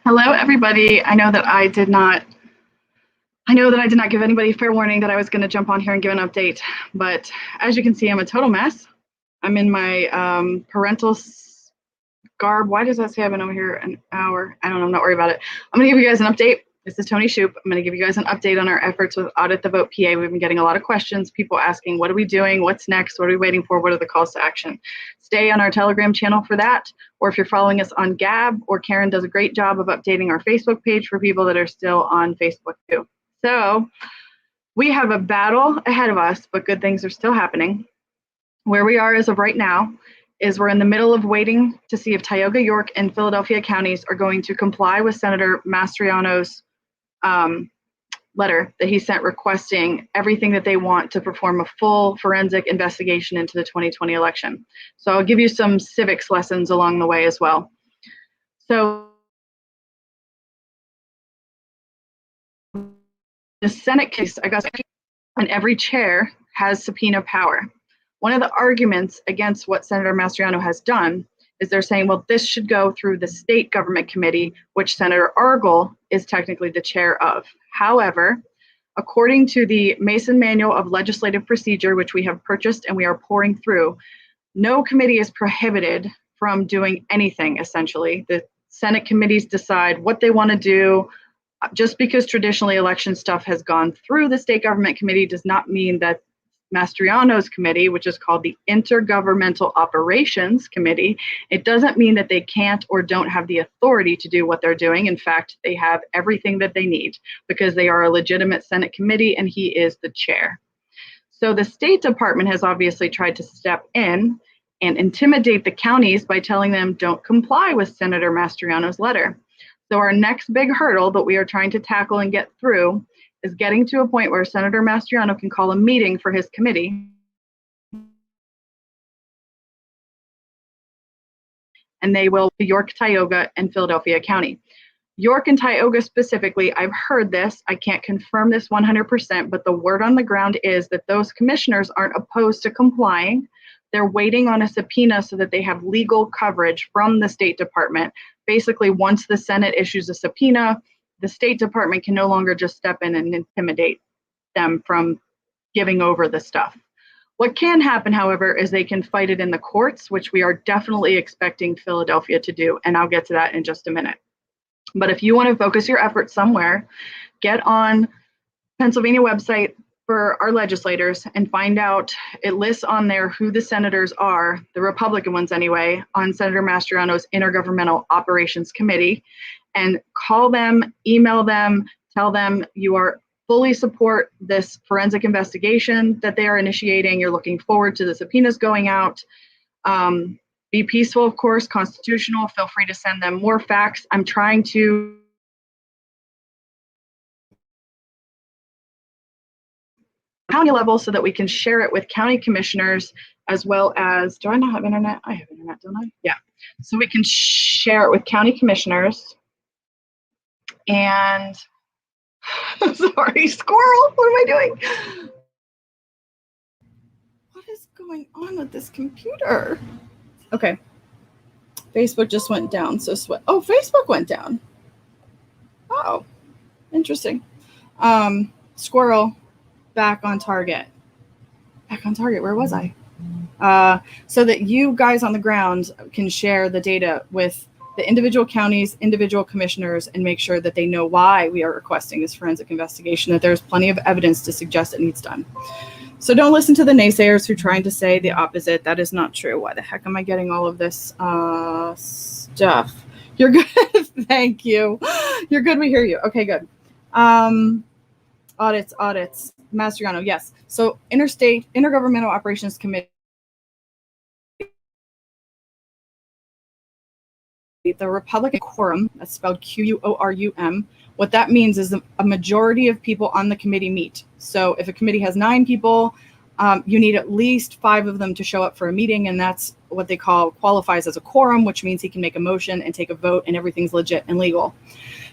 Hello, everybody. I know that I did not give anybody fair warning that I was going to jump on here and give an update, but as you can see, I'm a total mess. I'm in my parental garb. Why does that say I've been over here an hour? I don't know. I'm not worried about it. I'm going to give you guys an update. This is Tony Shoup. I'm going to give you guys an update on our efforts with Audit the Vote PA. We've been getting a lot of questions, people asking, what are we doing? What's next? What are we waiting for? What are the calls to action? Stay on our Telegram channel for that. Or if you're following us on Gab, or Karen does a great job of updating our Facebook page for people that are still on Facebook too. So we have a battle ahead of us, but good things are still happening. Where we are as of right now is we're in the middle of waiting to see if Tioga, York, and Philadelphia counties are going to comply with Senator Mastriano's letter that he sent requesting everything that they want to perform a full forensic investigation into the 2020 election. So I'll give you some civics lessons along the way as well. So the Senate case, I guess, and every chair has subpoena power. One of the arguments against what Senator Mastriano has done is they're saying, well, this should go through the state government committee, which Senator Argel is technically the chair of. However, according to the Mason Manual of Legislative Procedure, which we have purchased and we are pouring through, no committee is prohibited from doing anything, essentially. The Senate committees decide what they want to do. Just because traditionally election stuff has gone through the state government committee does not mean that Mastriano's committee, which is called the Intergovernmental Operations Committee, it doesn't mean that they can't or don't have the authority to do what they're doing. In fact, they have everything that they need because they are a legitimate Senate committee and he is the chair. So the State Department has obviously tried to step in and intimidate the counties by telling them don't comply with Senator Mastriano's letter. So our next big hurdle that we are trying to tackle and get through is getting to a point where Senator Mastriano can call a meeting for his committee. And they will be York, Tioga, and Philadelphia County. York and Tioga specifically, I've heard this, I can't confirm this 100%, but the word on the ground is that those commissioners aren't opposed to complying. They're waiting on a subpoena so that they have legal coverage from the State Department. Basically, once the Senate issues a subpoena, the State Department can no longer just step in and intimidate them from giving over the stuff. What can happen, however, is they can fight it in the courts, which we are definitely expecting Philadelphia to do, and I'll get to that in just a minute. But if you want to focus your efforts somewhere, get on Pennsylvania website for our legislators and find out, it lists on there who the senators are, the Republican ones anyway, on Senator Mastriano's Intergovernmental Operations Committee, and call them, email them, tell them you are fully support this forensic investigation that they are initiating. You're looking forward to the subpoenas going out. Be peaceful, of course, constitutional. Feel free to send them more facts. I'm trying to county level so that we can share it with county commissioners as well as, do I not have internet? I have internet, don't I? Yeah. So we can share it with county commissioners. And sorry, squirrel, what am I doing? What is going on with this computer? Okay. Facebook just went down. So Facebook went down. Oh, interesting. Squirrel, back on target. Back on target. Where was I? So that you guys on the ground can share the data with the individual counties, individual commissioners, and make sure that they know why we are requesting this forensic investigation, that there's plenty of evidence to suggest it needs done. So don't listen to the naysayers who are trying to say the opposite. That is not true. Why the heck am I getting all of this stuff? You're good. Thank you. You're good. We hear you. Okay, good. Audits. Mastriano, yes. So Intergovernmental Operations Committee, the Republican quorum, that's spelled Quorum. What that means is a majority of people on the committee meet. So if a committee has 9 people, you need at least 5 of them to show up for a meeting, and that's what they call qualifies as a quorum, which means he can make a motion and take a vote and everything's legit and legal.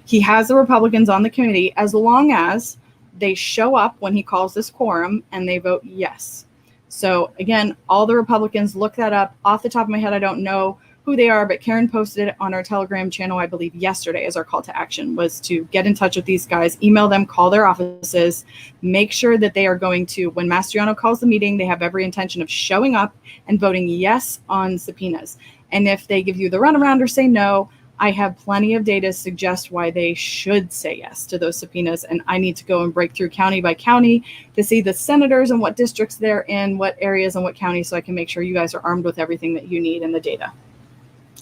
He has the Republicans on the committee as long as they show up when he calls this quorum and they vote yes. So again, all the Republicans, look that up. Off the top of my head, I don't know who they are, but Karen posted it on our Telegram channel, I believe yesterday, as our call to action was to get in touch with these guys, email them, call their offices, make sure that they are going to, when Mastriano calls the meeting, they have every intention of showing up and voting yes on subpoenas. And if they give you the runaround or say no, I have plenty of data to suggest why they should say yes to those subpoenas. And I need to go and break through county by county to see the senators and what districts they're in, what areas and what counties, so I can make sure you guys are armed with everything that you need in the data.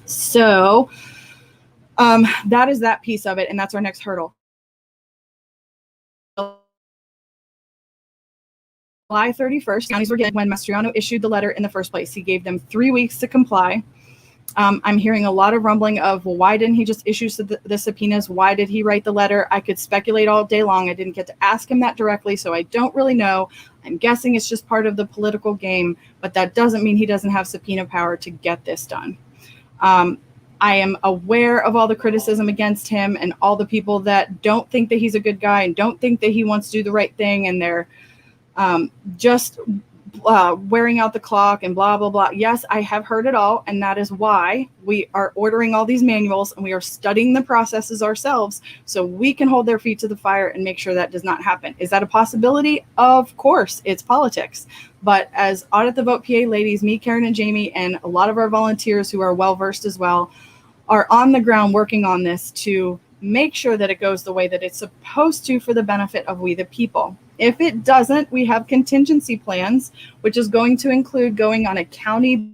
So that is that piece of it. And that's our next hurdle. July 31st, counties were getting when Mastriano issued the letter in the first place. He gave them 3 weeks to comply. I'm hearing a lot of rumbling of, well, why didn't he just issue the subpoenas? Why did he write the letter? I could speculate all day long. I didn't get to ask him that directly, so I don't really know. I'm guessing it's just part of the political game, but that doesn't mean he doesn't have subpoena power to get this done. I am aware of all the criticism against him and all the people that don't think that he's a good guy and don't think that he wants to do the right thing, and they're just wearing out the clock and blah, blah, blah. Yes, I have heard it all. And that is why we are ordering all these manuals and we are studying the processes ourselves so we can hold their feet to the fire and make sure that does not happen. Is that a possibility? Of course, it's politics. But as Audit the Vote PA ladies, me, Karen, and Jamie, and a lot of our volunteers who are well-versed as well, are on the ground working on this to make sure that it goes the way that it's supposed to for the benefit of we the people. If it doesn't, we have contingency plans, which is going to include going on a county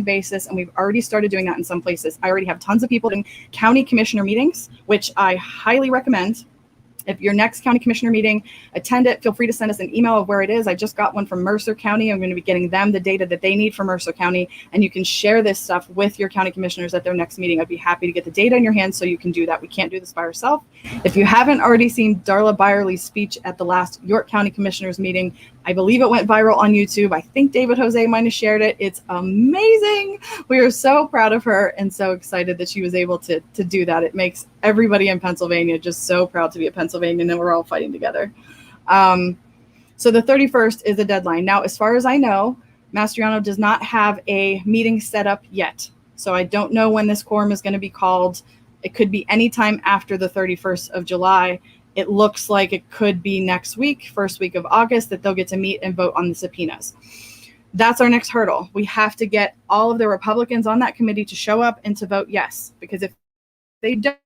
basis, and we've already started doing that in some places. I already have tons of people in county commissioner meetings, which I highly recommend. If your next county commissioner meeting, attend it. Feel free to send us an email of where it is. I just got one from Mercer County. I'm going to be getting them the data that they need from Mercer County, and you can share this stuff with your county commissioners at their next meeting. I'd be happy to get the data in your hands so you can do that. We can't do this by ourselves. If you haven't already seen Darla Byerly's speech at the last York County Commissioners meeting, I believe it went viral on YouTube. I think David Jose might have shared it. It's amazing. We are so proud of her and so excited that she was able to do that. It makes everybody in Pennsylvania just so proud to be a Pennsylvanian, and we're all fighting together. So the 31st is the deadline. Now, as far as I know, Mastriano does not have a meeting set up yet. So I don't know when this quorum is going to be called. It could be anytime after the 31st of July. It looks like it could be next week, first week of August, that they'll get to meet and vote on the subpoenas. That's our next hurdle. We have to get all of the Republicans on that committee to show up and to vote yes, because if they don't,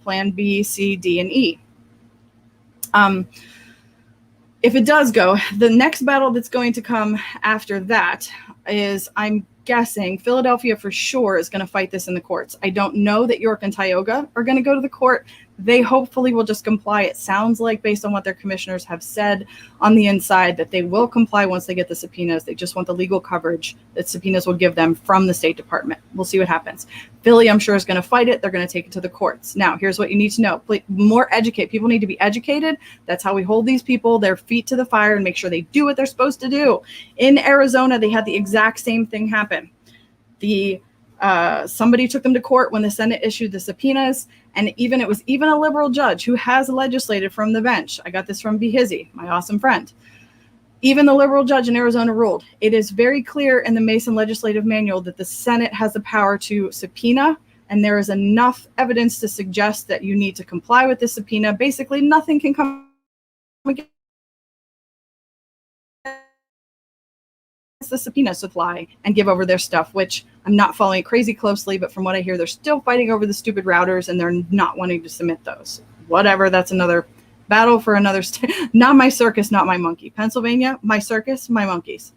plan B, C, D, and E. If it does go, the next battle that's going to come after that is, I'm guessing, Philadelphia for sure is going to fight this in the courts. I don't know that York and Tioga are going to go to the court. They hopefully will just comply. It sounds like, based on what their commissioners have said on the inside, that they will comply once they get the subpoenas. They just want the legal coverage that subpoenas will give them from the State Department. We'll see what happens. Philly, I'm sure, is going to fight it. They're going to take it to the courts. Now, here's what you need to know. More educate. People need to be educated. That's how we hold these people, their feet to the fire, and make sure they do what they're supposed to do. In Arizona, they had the exact same thing happen. Somebody took them to court when the Senate issued the subpoenas, and it was even a liberal judge who has legislated from the bench. I got this from Behizzy, my awesome friend. Even the liberal judge in Arizona ruled, it is very clear in the Mason legislative manual that the Senate has the power to subpoena, and there is enough evidence to suggest that you need to comply with the subpoena. Basically, nothing can come against the subpoena supply and give over their stuff, which I'm not following crazy closely, but from what I hear, they're still fighting over the stupid routers and they're not wanting to submit those. Whatever, that's another battle for another not my circus, not my monkey. Pennsylvania, my circus, my monkeys.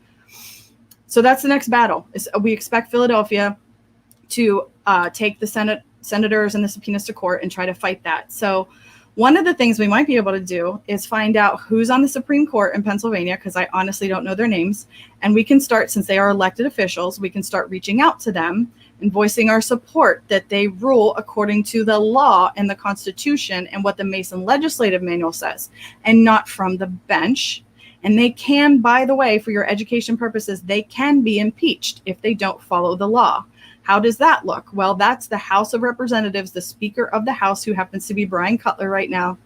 So that's the next battle. We expect Philadelphia to take the senators and the subpoenas to court and try to fight that. So one of the things we might be able to do is find out who's on the Supreme Court in Pennsylvania, because I honestly don't know their names. And we can start, since they are elected officials, we can start reaching out to them and voicing our support that they rule according to the law and the Constitution and what the Mason legislative manual says, and not from the bench. And they can, by the way, for your education purposes, they can be impeached if they don't follow the law. How does that look? Well, that's the House of Representatives, the Speaker of the House, who happens to be Brian Cutler right now,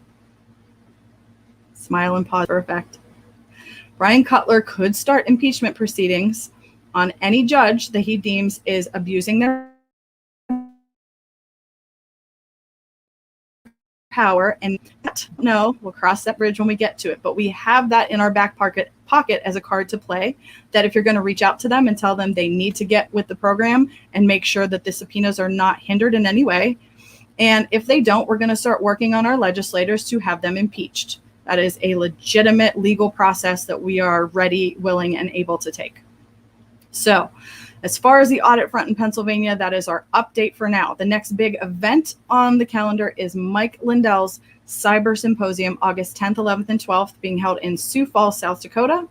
Smile and pause for effect. Brian Cutler could start impeachment proceedings on any judge that he deems is abusing their power. And no, we'll cross that bridge when we get to it. But we have that in our back pocket as a card to play, that if you're going to reach out to them and tell them they need to get with the program and make sure that the subpoenas are not hindered in any way. And if they don't, we're going to start working on our legislators to have them impeached. That is a legitimate legal process that we are ready, willing, and able to take. So as far as the audit front in Pennsylvania, that is our update for now. The next big event on the calendar is Mike Lindell's Cyber Symposium, August 10th, 11th, and 12th, being held in Sioux Falls, South Dakota.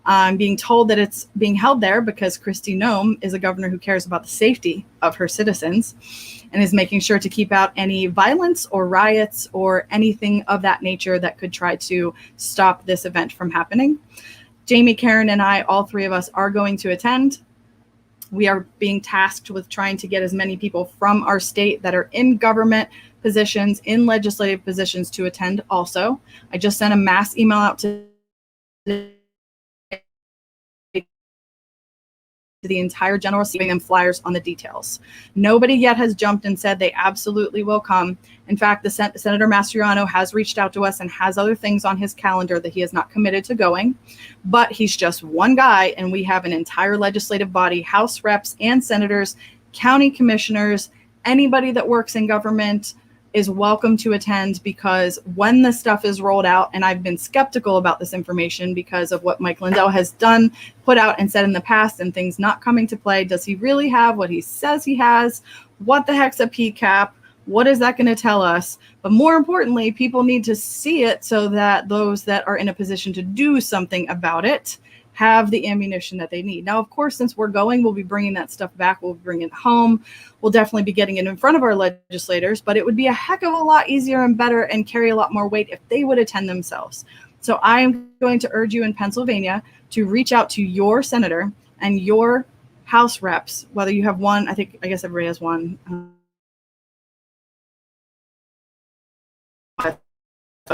I'm being told that it's being held there because Kristi Noem is a governor who cares about the safety of her citizens and is making sure to keep out any violence or riots or anything of that nature that could try to stop this event from happening. Jamie, Karen, and I, all three of us, are going to attend. We are being tasked with trying to get as many people from our state that are in government positions, in legislative positions, to attend also. I just sent a mass email out to the entire general, receiving them flyers on the details. Nobody yet has jumped and said they absolutely will come. In fact, the Senator Mastriano has reached out to us and has other things on his calendar that he is not committed to going, but he's just one guy, and we have an entire legislative body, House reps and senators, county commissioners, anybody that works in government is welcome to attend, because when the stuff is rolled out, and I've been skeptical about this information because of what Mike Lindell has done, put out and said in the past, and things not coming to play. Does he really have what he says he has? What the heck's a PCAP? What is that going to tell us? But more importantly, people need to see it so that those that are in a position to do something about it have the ammunition that they need. Now, of course, since we're going, we'll be bringing that stuff back. We'll bring it home. We'll definitely be getting it in front of our legislators, but it would be a heck of a lot easier and better and carry a lot more weight if they would attend themselves. So I am going to urge you in Pennsylvania to reach out to your senator and your House reps, whether you have one. I guess everybody has one.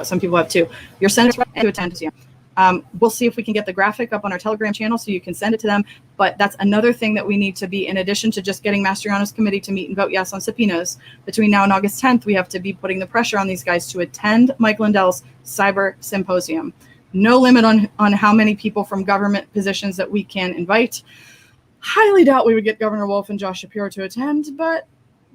Some people have two. Your senator rep to attend to you. We'll see if we can get the graphic up on our Telegram channel so you can send it to them. But that's another thing that we need to be, in addition to just getting Mastriano's committee to meet and vote yes on subpoenas, between now and August 10th, we have to be putting the pressure on these guys to attend Mike Lindell's Cyber Symposium. No limit on how many people from government positions that we can invite. Highly doubt we would get Governor Wolf and Josh Shapiro to attend, but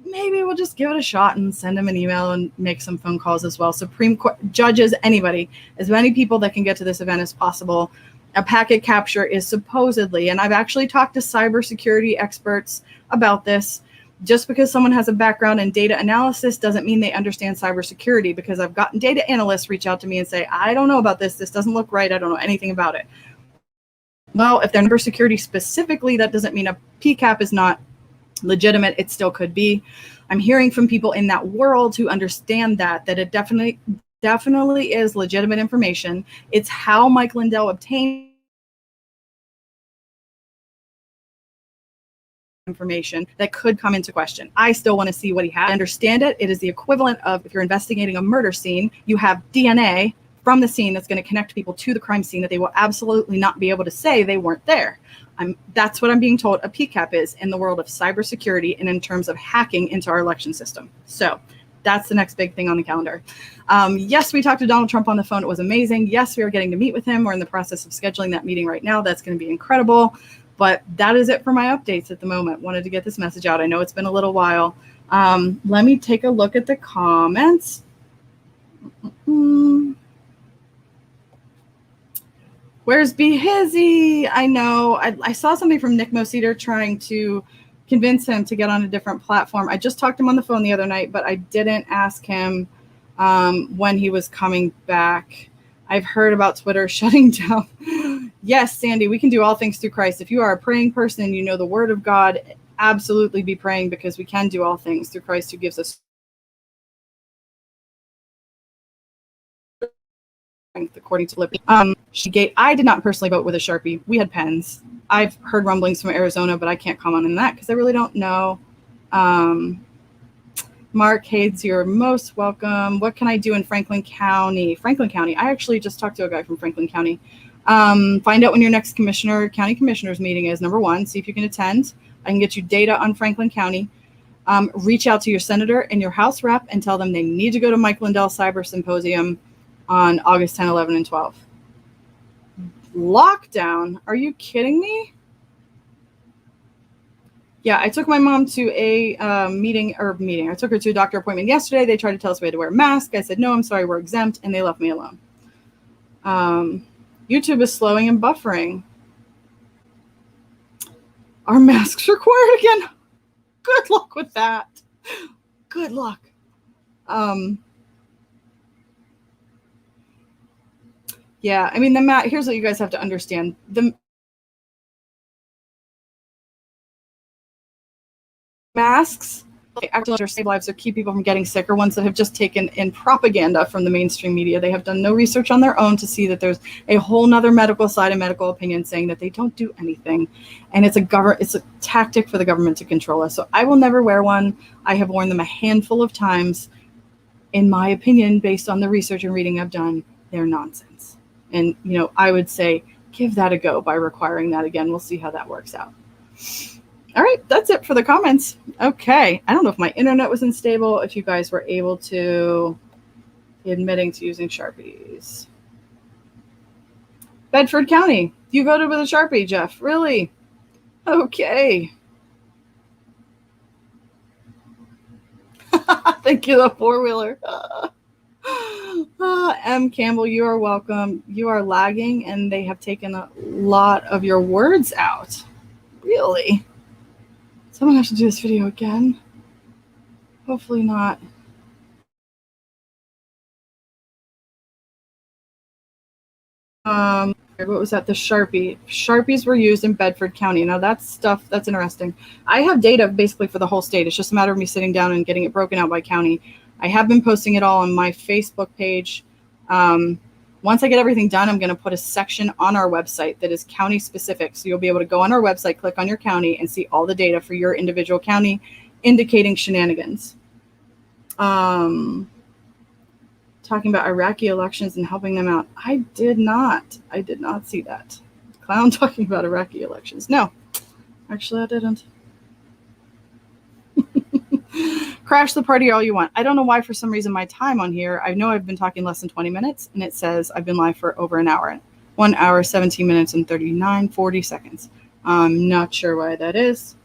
maybe we'll just give it a shot and send them an email and make some phone calls as well. Supreme Court judges, anybody, as many people that can get to this event as possible. A packet capture is supposedly, and I've actually talked to cybersecurity experts about this. Just because someone has a background in data analysis doesn't mean they understand cybersecurity, because I've gotten data analysts reach out to me and say, I don't know about this. This doesn't look right. I don't know anything about it. Well, if they're cybersecurity specifically, that doesn't mean a PCAP is not legitimate. It still could be. I'm hearing from people in that world who understand that it definitely is legitimate information. It's how Mike Lindell obtained information that could come into question. I still want to see what he had. I understand it. It is the equivalent of, if you're investigating a murder scene, you have DNA from the scene that's going to connect people to the crime scene that they will absolutely not be able to say they weren't there. That's what I'm being told a PCAP is in the world of cybersecurity and in terms of hacking into our election system. So that's the next big thing on the calendar. Yes, we talked to Donald Trump on the phone. It was amazing. Yes, we are getting to meet with him. We're in the process of scheduling that meeting right now. That's going to be incredible. But that is it for my updates at the moment. Wanted to get this message out. I know it's been a little while. Let me take a look at the comments. Where's Be Hizzy? I know. I saw something from Nick Moseder trying to convince him to get on a different platform. I just talked to him on the phone the other night, but I didn't ask him when he was coming back. I've heard about Twitter shutting down. Yes, Sandy, we can do all things through Christ. If you are a praying person and you know the word of God, absolutely be praying, because we can do all things through Christ who gives us according to Libby. I did not personally vote with a Sharpie. We had pens. I've heard rumblings from Arizona, but I can't comment on that because I really don't know. Mark Hades, you're most welcome. What can I do in Franklin County? Franklin County. I actually just talked to a guy from Franklin County. Find out when your next county commissioners meeting is, number one. See if you can attend. I can get you data on Franklin County. Reach out to your senator and your House rep and tell them they need to go to Mike Lindell Cyber Symposium on August 10, 11, and 12. Lockdown? Are you kidding me? Yeah, I took my mom to a meeting. I took her to a doctor appointment yesterday. They tried to tell us we had to wear a mask. I said, no, I'm sorry, we're exempt. And they left me alone. YouTube is slowing and buffering. Are masks required again? Good luck with that. Good luck. Yeah, I mean, here's what you guys have to understand. The masks actually save lives or keep people from getting sick are ones that have just taken in propaganda from the mainstream media. They have done no research on their own to see that there's a whole nother medical side and medical opinion saying that they don't do anything. And it's a tactic for the government to control us. So I will never wear one. I have worn them a handful of times. In my opinion, based on the research and reading I've done, they're nonsense. And, I would say give that a go by requiring that again. We'll see how that works out. All right, that's it for the comments. Okay, I don't know if my internet was unstable, if you guys were able to be admitting to using Sharpies. Bedford County, you voted with a Sharpie, Jeff, really? Okay. Thank you, the four-wheeler. M. Campbell, you are welcome. You are lagging, and they have taken a lot of your words out. Really? Someone has to do this video again. Hopefully not. What was that? The Sharpie. Sharpies were used in Bedford County. Now that's interesting. I have data basically for the whole state. It's just a matter of me sitting down and getting it broken out by county. I have been posting it all on my Facebook page. Once I get everything done, I'm going to put a section on our website that is county specific. So you'll be able to go on our website, click on your county, and see all the data for your individual county indicating shenanigans. Talking about Iraqi elections and helping them out. I did not see that. Clown talking about Iraqi elections. No, actually I didn't. Crash the party all you want. I don't know why for some reason my time on here, I know I've been talking less than 20 minutes and it says I've been live for over an hour. 1 hour, 17 minutes and 40 seconds. I'm not sure why that is.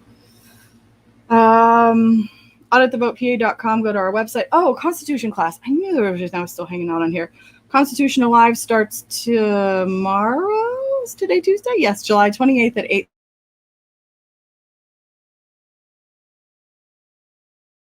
Auditthevotepa.com, go to our website. Oh, Constitution class. I knew there was now still hanging out on here. Constitution Alive starts tomorrow. Is today Tuesday? Yes, July 28th at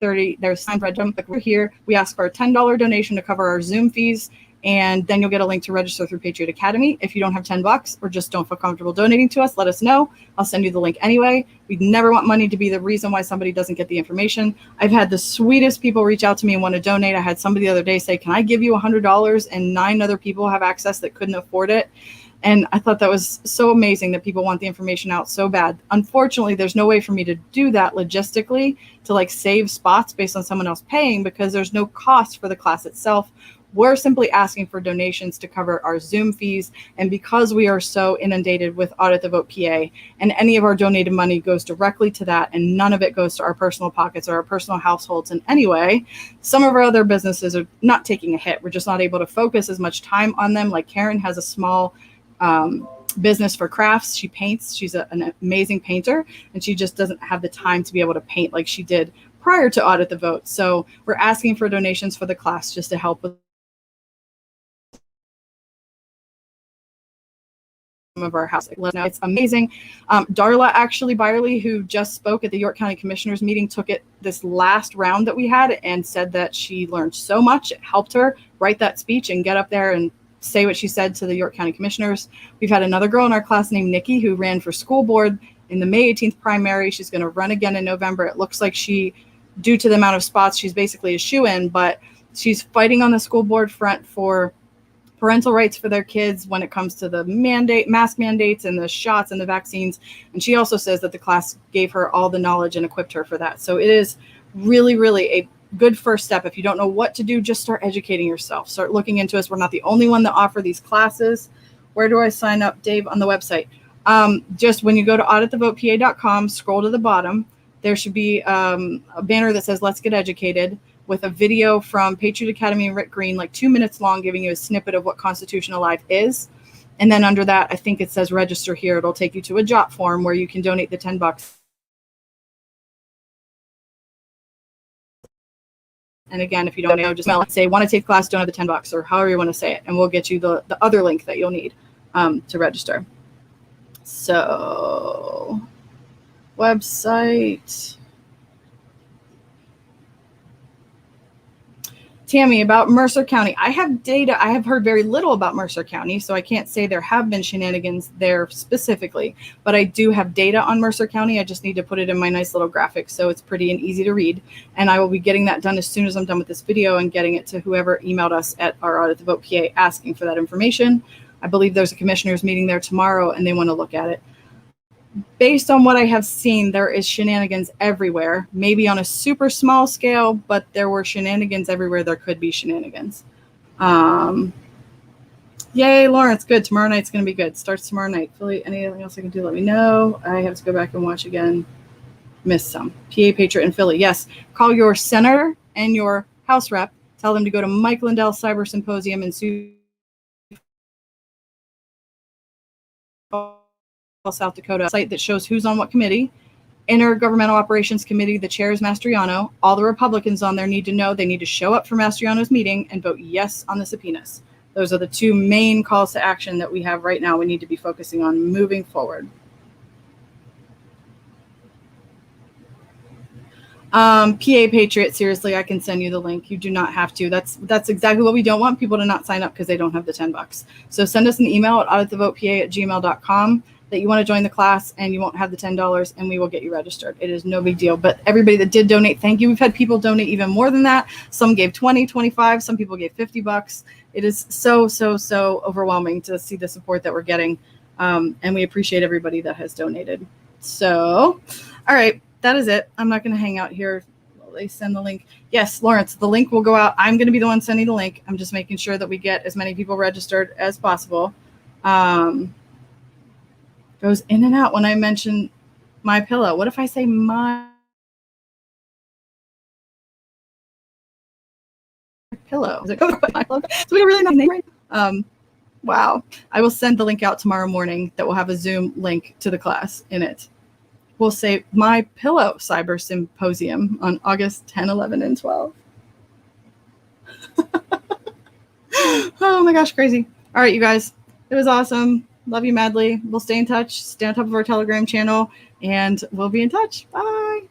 8:30. There's signed red jump. We're here. We ask for a $10 donation to cover our Zoom fees, and then you'll get a link to register through Patriot Academy. If you don't have $10 or just don't feel comfortable donating to us, let us know. I'll send you the link anyway. We never want money to be the reason why somebody doesn't get the information. I've had the sweetest people reach out to me and want to donate. I had somebody the other day say, can I give you $100? And 9 other people have access that couldn't afford it. And I thought that was so amazing that people want the information out so bad. Unfortunately, there's no way for me to do that logistically to save spots based on someone else paying because there's no cost for the class itself. We're simply asking for donations to cover our Zoom fees. And because we are so inundated with Audit the Vote PA, and any of our donated money goes directly to that, and none of it goes to our personal pockets or our personal households in any way, some of our other businesses are not taking a hit. We're just not able to focus as much time on them. Like Karen has a small business for crafts. She paints. She's an amazing painter, and she just doesn't have the time to be able to paint like she did prior to Audit the Vote. So we're asking for donations for the class just to help with some of our house. It's amazing. Darla actually Byerly, who just spoke at the York County Commissioners meeting, took it this last round that we had and said that she learned so much. It helped her write that speech and get up there and say what she said to the York County Commissioners. We've had another girl in our class named Nikki who ran for school board in the May 18th primary. She's going to run again in November. It looks like due to the amount of spots, she's basically a shoo-in, but she's fighting on the school board front for parental rights for their kids when it comes to the mask mandates and the shots and the vaccines. And she also says that the class gave her all the knowledge and equipped her for that. So it is really, really a good first step. If you don't know what to do, just start educating yourself. Start looking into us. We're not the only one that offer these classes. Where do I sign up, Dave? On the website. Just when you go to auditthevotepa.com, scroll to the bottom. There should be a banner that says Let's Get Educated, with a video from Patriot Academy and Rick Green, like 2 minutes long, giving you a snippet of what Constitutional Life is. And then under that, I think it says register here. It'll take you to a JOT form where you can donate the $10. And again, if you don't know, just say, want to take class, donate the $10, or however you want to say it. And we'll get you the other link that you'll need to register. So, website. Tammy, about Mercer County. I have data. I have heard very little about Mercer County, so I can't say there have been shenanigans there specifically, but I do have data on Mercer County. I just need to put it in my nice little graphic so it's pretty and easy to read. And I will be getting that done as soon as I'm done with this video and getting it to whoever emailed us at our Audit the Vote PA asking for that information. I believe there's a commissioners meeting there tomorrow and they want to look at it. Based on what I have seen, there is shenanigans everywhere, maybe on a super small scale, but there were shenanigans everywhere there could be shenanigans. Yay, Lawrence, good. Tomorrow night's going to be good. Starts tomorrow night. Philly, anything else I can do, let me know. I have to go back and watch again. Missed some. PA Patriot in Philly. Yes, call your senator and your House rep. Tell them to go to Mike Lindell Cyber Symposium in Sioux, South Dakota, site that shows who's on what committee. Intergovernmental Operations Committee, the chair is Mastriano. All the Republicans on there need to know they need to show up for Mastriano's meeting and vote yes on the subpoenas. Those are the two main calls to action that we have right now. We need to be focusing on moving forward. PA Patriot, seriously, I can send you the link. You do not have to. That's exactly what we don't want people to not sign up because they don't have the $10. So send us an email at auditthevotepa@gmail.com that you want to join the class and you won't have the $10 and we will get you registered. It is no big deal. But everybody that did donate, thank you. We've had people donate even more than that. Some gave 20, 25, some people gave $50. It is so overwhelming to see the support that we're getting. And we appreciate everybody that has donated. So, all right. That is it. I'm not going to hang out here. Will they send the link? Yes, Lawrence, the link will go out. I'm going to be the one sending the link. I'm just making sure that we get as many people registered as possible. Goes in and out when I mention my pillow. What if I say my pillow? Is it going to my logo? So we don't really know the name, right? Wow. I will send the link out tomorrow morning that will have a Zoom link to the class in it. We'll say My Pillow Cyber Symposium on August 10, 11, and 12. Oh my gosh, crazy. All right, you guys. It was awesome. Love you madly. We'll stay in touch. Stay on top of our Telegram channel, and we'll be in touch. Bye.